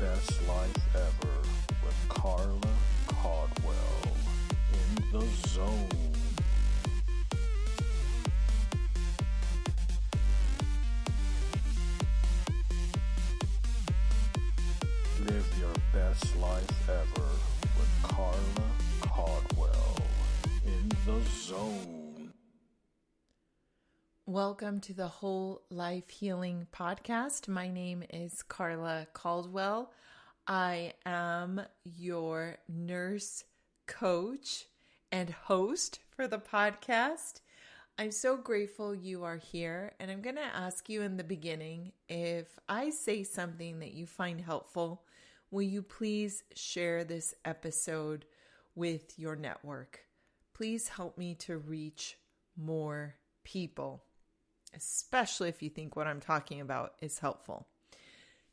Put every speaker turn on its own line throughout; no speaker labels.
best life ever with Karla Cauldwell in the zone. Live your best life ever with Karla Cauldwell in the zone.
Welcome to the Whole Life Healing Podcast. My name is Karla Cauldwell. I am your nurse coach and host for the podcast. I'm so grateful you are here, and I'm going to ask you in the beginning, if I say something that you find helpful, will you please share this episode with your network? Please help me to reach more people, especially if you think what I'm talking about is helpful.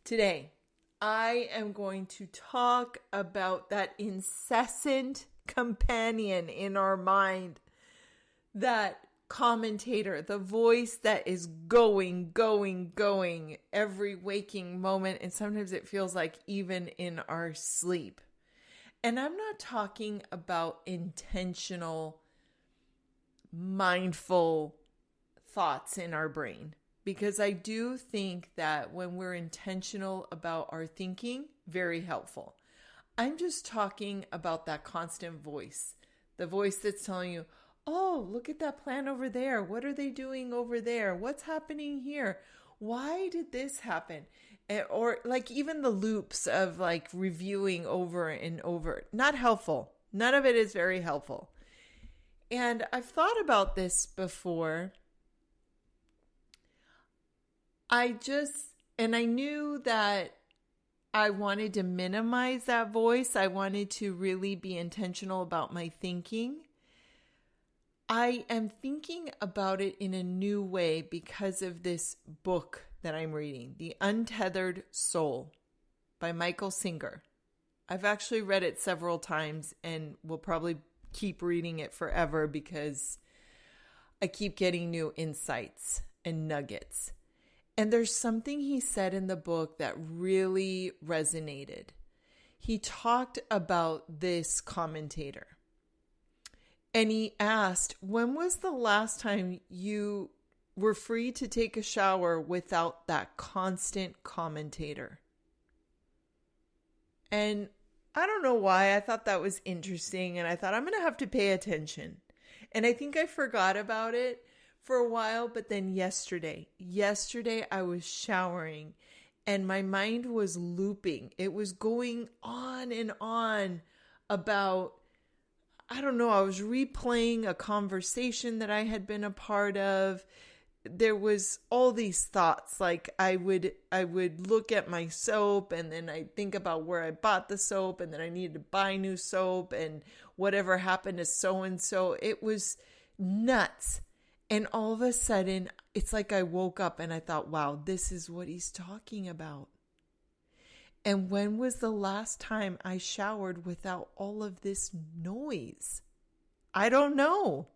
Today, I am going to talk about that incessant companion in our mind, that commentator, the voice that is going every waking moment. And sometimes it feels like even in our sleep. And I'm not talking about intentional, mindful thoughts in our brain, because I do think that when we're intentional about our thinking, very helpful. I'm just talking about that constant voice, the voice that's telling you, oh, look at that plant over there. What are they doing over there? What's happening here? Why did this happen? Or like even the loops of like reviewing over and over. Not helpful. None of it is very helpful. And I've thought about this before. I knew that I wanted to minimize that voice. I wanted to really be intentional about my thinking. I am thinking about it in a new way because of this book that I'm reading, The Untethered Soul by Michael Singer. I've actually read it several times and will probably keep reading it forever because I keep getting new insights and nuggets. And there's something he said in the book that really resonated. He talked about this commentator. And he asked, when was the last time you were free to take a shower without that constant commentator? And I don't know why. I thought that was interesting. And I thought, I'm going to have to pay attention. And I think I forgot about it for a while. But then yesterday I was showering and my mind was looping. It was going on and on about, I don't know, I was replaying a conversation that I had been a part of. There was all these thoughts, like I would look at my soap and then I think about where I bought the soap and then I needed to buy new soap and whatever happened to so-and-so. It was nuts. And all of a sudden, it's like I woke up and I thought, wow, this is what he's talking about. And when was the last time I showered without all of this noise? I don't know.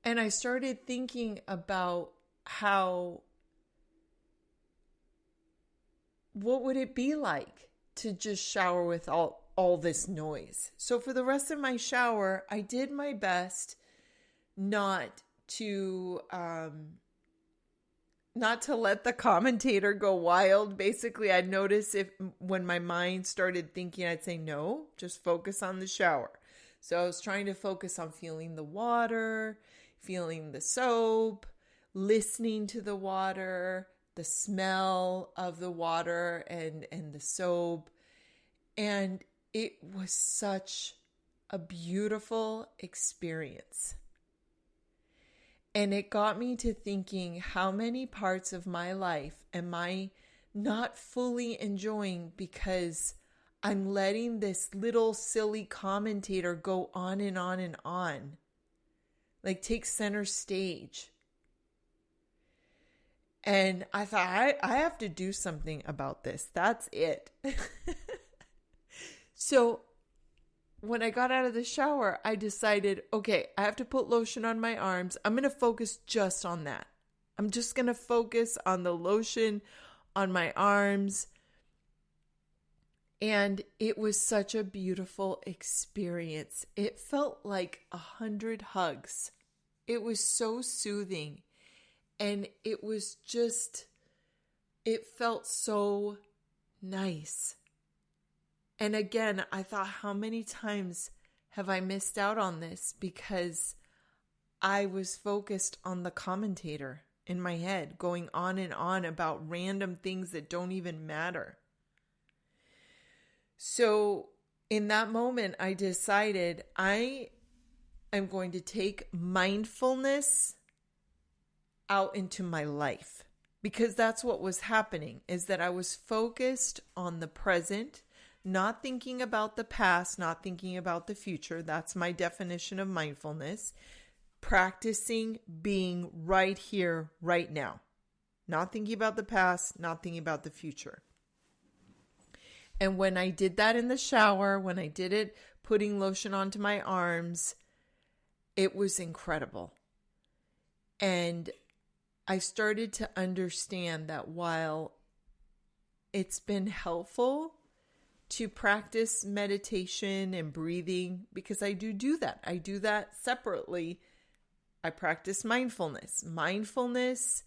And I started thinking about what would it be like to just shower with all this noise? So for the rest of my shower, I did my best not to let the commentator go wild. Basically, I'd notice when my mind started thinking, I'd say, no, just focus on the shower. So I was trying to focus on feeling the water, feeling the soap, listening to the water, the smell of the water and the soap. And it was such a beautiful experience. And it got me to thinking, how many parts of my life am I not fully enjoying because I'm letting this little silly commentator go on and on and on, like take center stage. And I thought, I have to do something about this. That's it. So when I got out of the shower, I decided, okay, I have to put lotion on my arms. I'm going to focus just on that. I'm just going to focus on the lotion on my arms. And it was such a beautiful experience. It felt like 100 hugs. It was so soothing. And it felt so nice. And again, I thought, how many times have I missed out on this because I was focused on the commentator in my head, going on and on about random things that don't even matter. So in that moment, I decided I am going to take mindfulness out into my life, because that's what was happening, is that I was focused on the present, not thinking about the past, not thinking about the future. That's my definition of mindfulness. Practicing being right here, right now. Not thinking about the past, not thinking about the future. And when I did that in the shower, when I did it putting lotion onto my arms, it was incredible. And I started to understand that while it's been helpful to practice meditation and breathing, because I do that. I do that separately. I practice mindfulness. Mindfulness,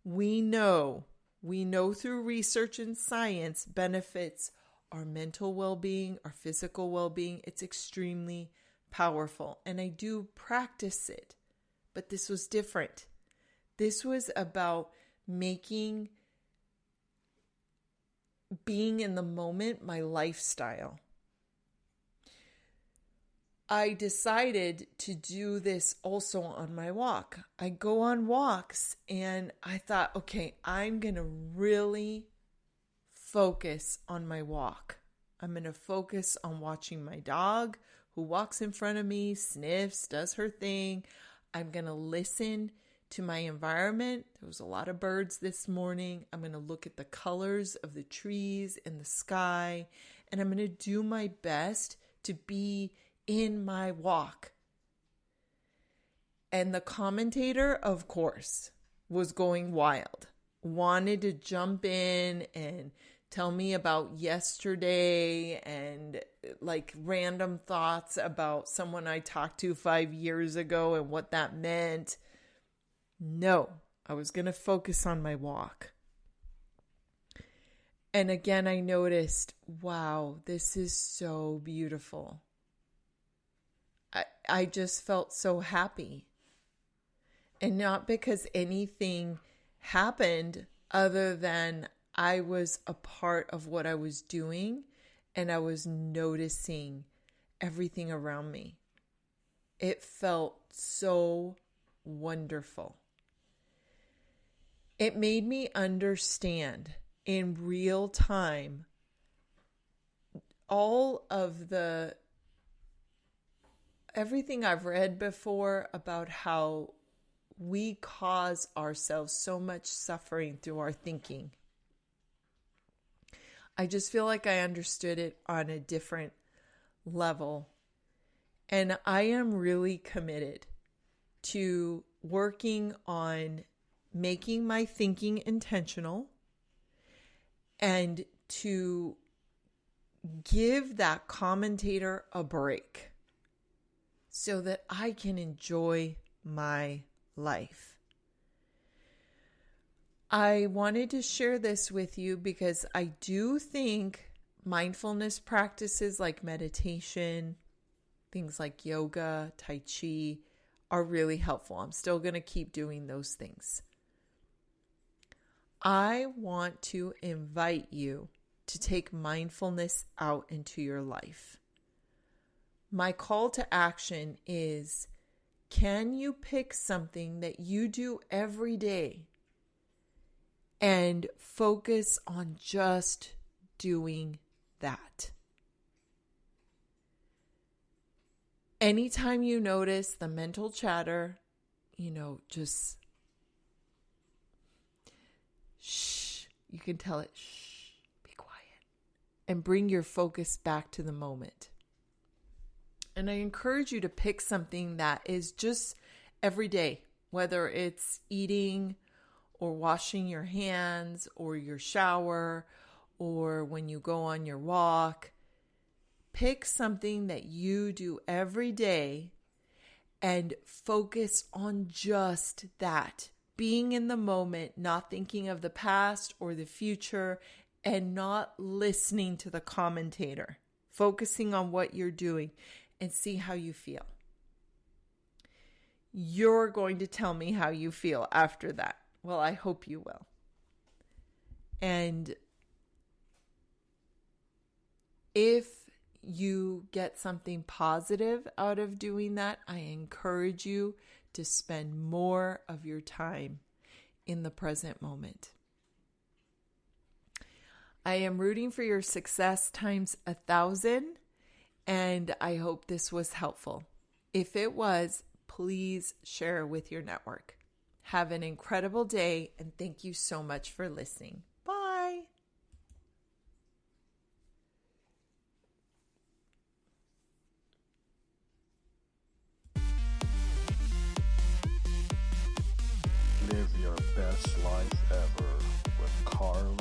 we know through research and science, benefits our mental well-being, our physical well-being. It's extremely powerful. And I do practice it. But this was different. This was about making being in the moment my lifestyle. I decided to do this also on my walk. I go on walks and I thought, okay, I'm going to really focus on my walk. I'm going to focus on watching my dog who walks in front of me, sniffs, does her thing. I'm going to listen to my environment. There was a lot of birds this morning. I'm going to look at the colors of the trees and the sky, and I'm going to do my best to be in my walk. And the commentator, of course, was going wild, wanted to jump in and tell me about yesterday and like random thoughts about someone I talked to 5 years ago and what that meant. No, I was going to focus on my walk. And again, I noticed, wow, this is so beautiful. I just felt so happy. And not because anything happened other than I was a part of what I was doing and I was noticing everything around me. It felt so wonderful. It made me understand in real time all of everything I've read before about how we cause ourselves so much suffering through our thinking. I just feel like I understood it on a different level. And I am really committed to working on making my thinking intentional and to give that commentator a break so that I can enjoy my life. I wanted to share this with you because I do think mindfulness practices like meditation, things like yoga, tai chi are really helpful. I'm still going to keep doing those things. I want to invite you to take mindfulness out into your life. My call to action is, can you pick something that you do every day and focus on just doing that? Anytime you notice the mental chatter, just shh, you can tell it, shh, be quiet, and bring your focus back to the moment. And I encourage you to pick something that is just every day, whether it's eating or washing your hands or your shower or when you go on your walk. Pick something that you do every day and focus on just that. Being in the moment, not thinking of the past or the future, and not listening to the commentator. Focusing on what you're doing and see how you feel. You're going to tell me how you feel after that. Well, I hope you will. And if you get something positive out of doing that, I encourage you to spend more of your time in the present moment. I am rooting for your success times 1,000, and I hope this was helpful. If it was, please share with your network. Have an incredible day, and thank you so much for listening. Bye.
Live your best life ever with Karla